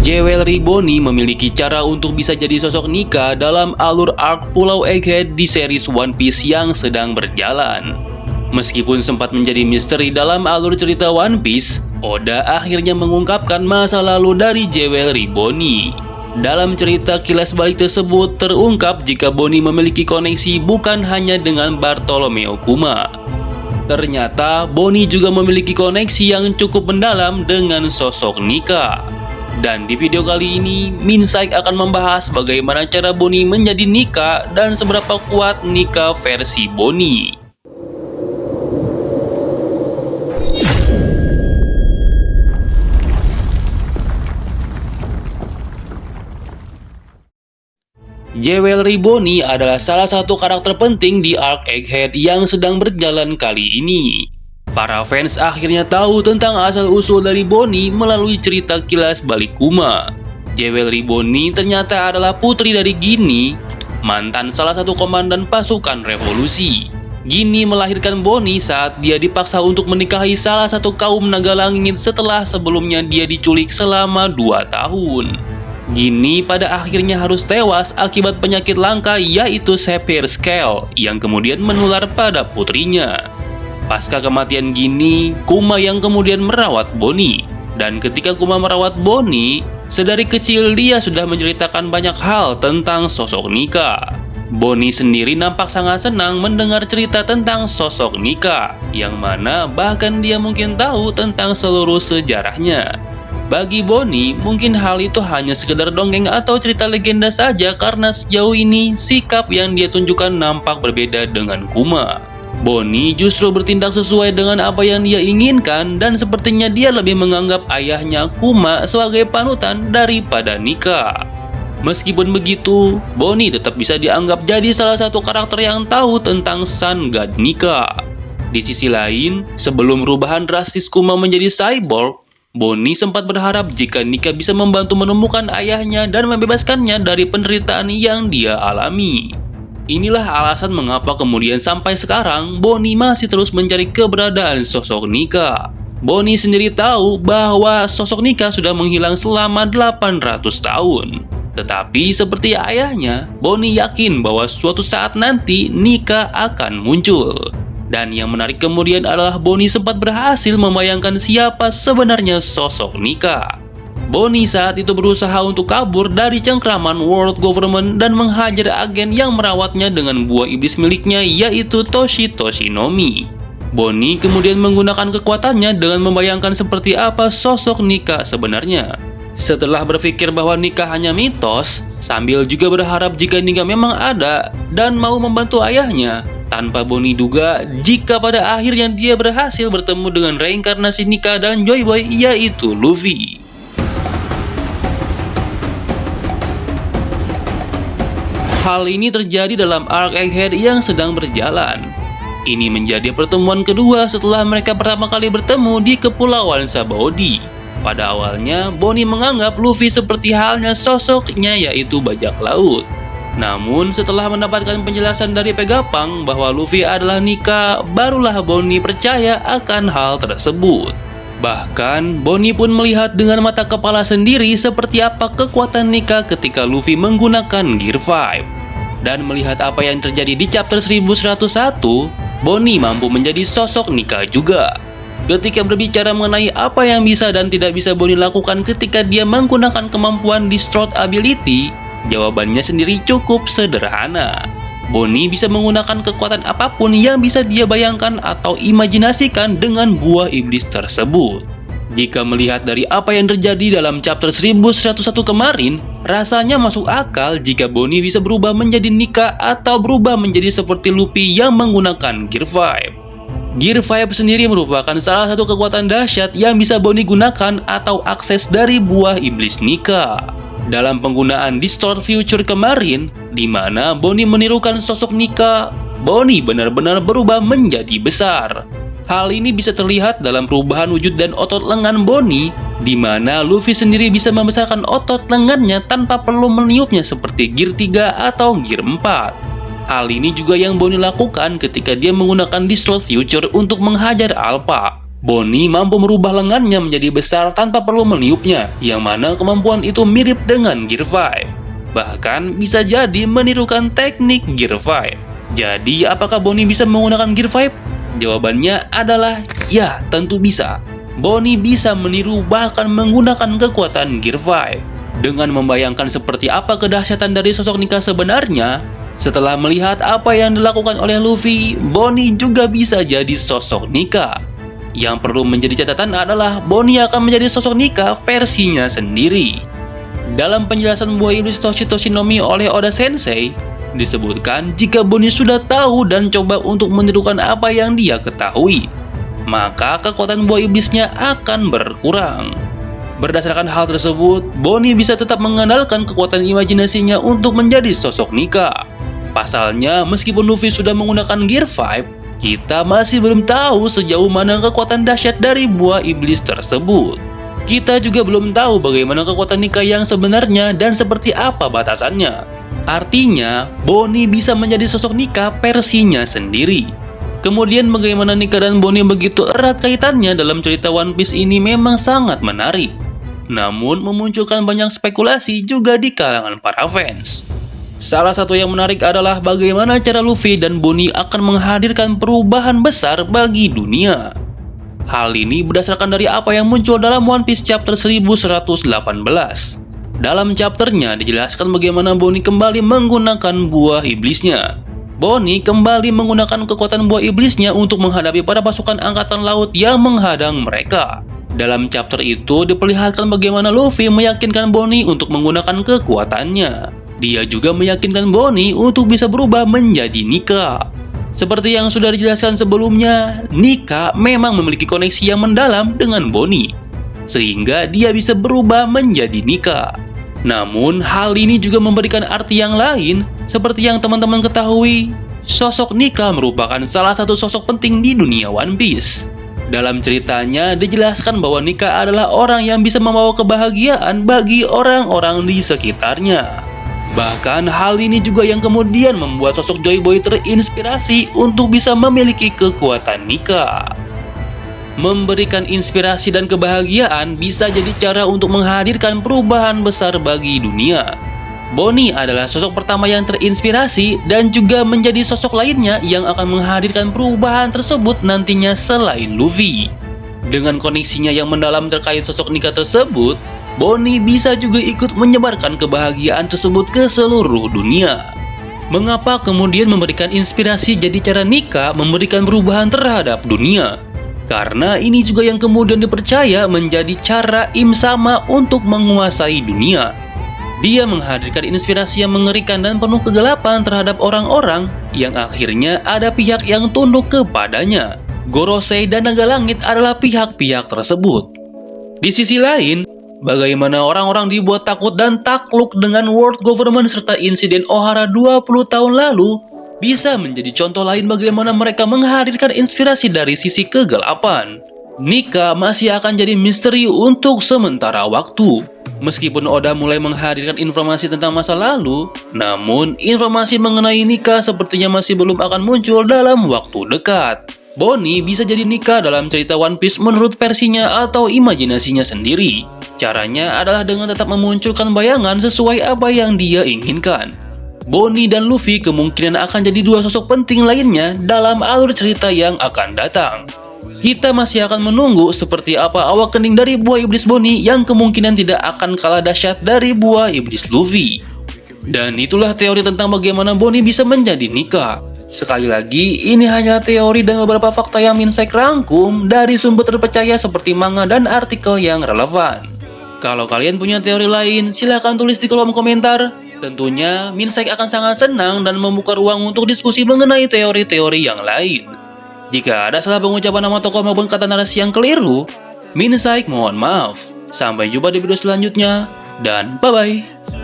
Jewelry Bonnie memiliki cara untuk bisa jadi sosok Nika dalam alur arc Pulau Egghead di series One Piece yang sedang berjalan. Meskipun sempat menjadi misteri dalam alur cerita One Piece, Oda akhirnya mengungkapkan masa lalu dari Jewelry Bonnie. Dalam cerita kilas balik tersebut terungkap jika Bonnie memiliki koneksi bukan hanya dengan Bartolomeo Kuma. Ternyata Bonnie juga memiliki koneksi yang cukup mendalam dengan sosok Nika. Dan di video kali ini, Minsai akan membahas bagaimana cara Bonnie menjadi Nika dan seberapa kuat Nika versi Bonnie. Jewelry Bonnie adalah salah satu karakter penting di arc Egghead yang sedang berjalan kali ini. Para fans akhirnya tahu tentang asal-usul dari Bonnie melalui cerita kilas balik Kuma. Jewelry Bonnie ternyata adalah putri dari Ginny, mantan salah satu komandan pasukan revolusi. Ginny melahirkan Bonnie saat dia dipaksa untuk menikahi salah satu kaum naga langit setelah sebelumnya dia diculik selama 2 tahun. Ginny pada akhirnya harus tewas akibat penyakit langka yaitu Sapphire Scale yang kemudian menular pada putrinya. Pasca kematian Ginny, Kuma yang kemudian merawat Bonnie. Dan ketika Kuma merawat Bonnie, sedari kecil dia sudah menceritakan banyak hal tentang sosok Nika. Bonnie sendiri nampak sangat senang mendengar cerita tentang sosok Nika, yang mana bahkan dia mungkin tahu tentang seluruh sejarahnya. Bagi Bonnie, mungkin hal itu hanya sekedar dongeng atau cerita legenda saja karena sejauh ini sikap yang dia tunjukkan nampak berbeda dengan Kuma. Bonnie justru bertindak sesuai dengan apa yang dia inginkan dan sepertinya dia lebih menganggap ayahnya Kuma sebagai panutan daripada Nika. Meskipun begitu, Bonnie tetap bisa dianggap jadi salah satu karakter yang tahu tentang Sun God Nika. Di sisi lain, sebelum perubahan drastis Kuma menjadi cyborg, Bonnie sempat berharap jika Nika bisa membantu menemukan ayahnya dan membebaskannya dari penderitaan yang dia alami. Inilah alasan mengapa kemudian sampai sekarang Bonnie masih terus mencari keberadaan sosok Nika. Bonnie sendiri tahu bahwa sosok Nika sudah menghilang selama 800 tahun. Tetapi seperti ayahnya, Bonnie yakin bahwa suatu saat nanti Nika akan muncul. Dan yang menarik kemudian adalah Bonnie sempat berhasil membayangkan siapa sebenarnya sosok Nika. Bonnie saat itu berusaha untuk kabur dari cengkraman World Government dan menghajar agen yang merawatnya dengan buah iblis miliknya yaitu Toshi Toshinomi. Bonnie kemudian menggunakan kekuatannya dengan membayangkan seperti apa sosok Nika sebenarnya. Setelah berpikir bahwa Nika hanya mitos, sambil juga berharap jika Nika memang ada dan mau membantu ayahnya, tanpa Bonnie duga jika pada akhirnya dia berhasil bertemu dengan reinkarnasi Nika dan Joy Boy yaitu Luffy. Hal ini terjadi dalam arc Egghead yang sedang berjalan. Ini menjadi pertemuan kedua setelah mereka pertama kali bertemu di Kepulauan Sabaody. Pada awalnya, Bonnie menganggap Luffy seperti halnya sosoknya yaitu bajak laut. Namun setelah mendapatkan penjelasan dari Vegapunk bahwa Luffy adalah Nika, barulah Bonnie percaya akan hal tersebut. Bahkan Bonnie pun melihat dengan mata kepala sendiri seperti apa kekuatan Nika ketika Luffy menggunakan Gear 5. Dan melihat apa yang terjadi di chapter 1101, Bonnie mampu menjadi sosok Nika juga. Ketika berbicara mengenai apa yang bisa dan tidak bisa Bonnie lakukan ketika dia menggunakan kemampuan Distraught Ability, jawabannya sendiri cukup sederhana. Bonnie bisa menggunakan kekuatan apapun yang bisa dia bayangkan atau imajinasikan dengan buah iblis tersebut. Jika melihat dari apa yang terjadi dalam chapter 1101 kemarin, rasanya masuk akal jika Bonnie bisa berubah menjadi Nika atau berubah menjadi seperti Luffy yang menggunakan Gear 5. Gear 5 sendiri merupakan salah satu kekuatan dahsyat yang bisa Bonnie gunakan atau akses dari buah iblis Nika. Dalam penggunaan Distort Future kemarin, di mana Bonnie menirukan sosok Nika, Bonnie benar-benar berubah menjadi besar. Hal ini bisa terlihat dalam perubahan wujud dan otot lengan Bonnie, di mana Luffy sendiri bisa membesarkan otot lengannya tanpa perlu meniupnya seperti Gear 3 atau Gear 4. Hal ini juga yang Bonnie lakukan ketika dia menggunakan Distort Future untuk menghajar Alpha. Bonnie mampu merubah lengannya menjadi besar tanpa perlu meniupnya, yang mana kemampuan itu mirip dengan Gear 5. Bahkan bisa jadi menirukan teknik Gear 5. Jadi apakah Bonnie bisa menggunakan Gear 5? Jawabannya adalah ya, tentu bisa. Bonnie bisa meniru bahkan menggunakan kekuatan Gear 5. Dengan membayangkan seperti apa kedahsyatan dari sosok Nika sebenarnya, setelah melihat apa yang dilakukan oleh Luffy, Bonnie juga bisa jadi sosok Nika. Yang perlu menjadi catatan adalah Bonnie akan menjadi sosok Nika versinya sendiri. Dalam penjelasan buah iblis Toshitoshinomi oleh Oda Sensei, disebutkan jika Bonnie sudah tahu dan coba untuk menirukan apa yang dia ketahui, maka kekuatan buah iblisnya akan berkurang. Berdasarkan hal tersebut, Bonnie bisa tetap mengandalkan kekuatan imajinasinya untuk menjadi sosok Nika. Pasalnya, meskipun Luffy sudah menggunakan Gear 5, kita masih belum tahu sejauh mana kekuatan dahsyat dari buah iblis tersebut. Kita juga belum tahu bagaimana kekuatan Nika yang sebenarnya dan seperti apa batasannya. Artinya, Bonnie bisa menjadi sosok Nika versinya sendiri. Kemudian bagaimana Nika dan Bonnie begitu erat kaitannya dalam cerita One Piece ini memang sangat menarik. Namun memunculkan banyak spekulasi juga di kalangan para fans. Salah satu yang menarik adalah bagaimana cara Luffy dan Bonnie akan menghadirkan perubahan besar bagi dunia. Hal ini berdasarkan dari apa yang muncul dalam One Piece chapter 1118. Dalam chapternya dijelaskan bagaimana Bonnie kembali menggunakan buah iblisnya. Bonnie kembali menggunakan kekuatan buah iblisnya untuk menghadapi para pasukan angkatan laut yang menghadang mereka. Dalam chapter itu diperlihatkan bagaimana Luffy meyakinkan Bonnie untuk menggunakan kekuatannya. Dia juga meyakinkan Bonnie untuk bisa berubah menjadi Nika. Seperti yang sudah dijelaskan sebelumnya, Nika memang memiliki koneksi yang mendalam dengan Bonnie, sehingga dia bisa berubah menjadi Nika. Namun, hal ini juga memberikan arti yang lain, seperti yang teman-teman ketahui, sosok Nika merupakan salah satu sosok penting di dunia One Piece. Dalam ceritanya, dijelaskan bahwa Nika adalah orang yang bisa membawa kebahagiaan bagi orang-orang di sekitarnya. Bahkan hal ini juga yang kemudian membuat sosok Joy Boy terinspirasi untuk bisa memiliki kekuatan Nika. Memberikan inspirasi dan kebahagiaan bisa jadi cara untuk menghadirkan perubahan besar bagi dunia. Bonnie adalah sosok pertama yang terinspirasi dan juga menjadi sosok lainnya yang akan menghadirkan perubahan tersebut nantinya selain Luffy. Dengan koneksinya yang mendalam terkait sosok Nika tersebut, Bonnie bisa juga ikut menyebarkan kebahagiaan tersebut ke seluruh dunia. Mengapa kemudian memberikan inspirasi jadi cara Nika memberikan perubahan terhadap dunia? Karena ini juga yang kemudian dipercaya menjadi cara Im Sama untuk menguasai dunia. Dia menghadirkan inspirasi yang mengerikan dan penuh kegelapan terhadap orang-orang yang akhirnya ada pihak yang tunduk kepadanya. Gorosei dan Naga Langit adalah pihak-pihak tersebut. Di sisi lain, bagaimana orang-orang dibuat takut dan takluk dengan world government serta insiden Ohara 20 tahun lalu bisa menjadi contoh lain bagaimana mereka menghadirkan inspirasi dari sisi kegelapan. Nika masih akan jadi misteri untuk sementara waktu. Meskipun Oda mulai menghadirkan informasi tentang masa lalu, namun informasi mengenai Nika sepertinya masih belum akan muncul dalam waktu dekat. Bonnie bisa jadi Nika dalam cerita One Piece menurut versinya atau imajinasinya sendiri. Caranya adalah dengan tetap memunculkan bayangan sesuai apa yang dia inginkan. Bonnie dan Luffy kemungkinan akan jadi dua sosok penting lainnya dalam alur cerita yang akan datang. Kita masih akan menunggu seperti apa awak kening dari buah iblis Bonnie yang kemungkinan tidak akan kalah dahsyat dari buah iblis Luffy. Dan itulah teori tentang bagaimana Bonnie bisa menjadi Nika. Sekali lagi, ini hanya teori dan beberapa fakta yang Minsek rangkum dari sumber terpercaya seperti manga dan artikel yang relevan. Kalau kalian punya teori lain, silahkan tulis di kolom komentar. Tentunya, Minsek akan sangat senang dan membuka ruang untuk diskusi mengenai teori-teori yang lain. Jika ada salah pengucapan nama tokoh maupun kata narasi yang keliru, Minsek mohon maaf. Sampai jumpa di video selanjutnya, dan bye-bye.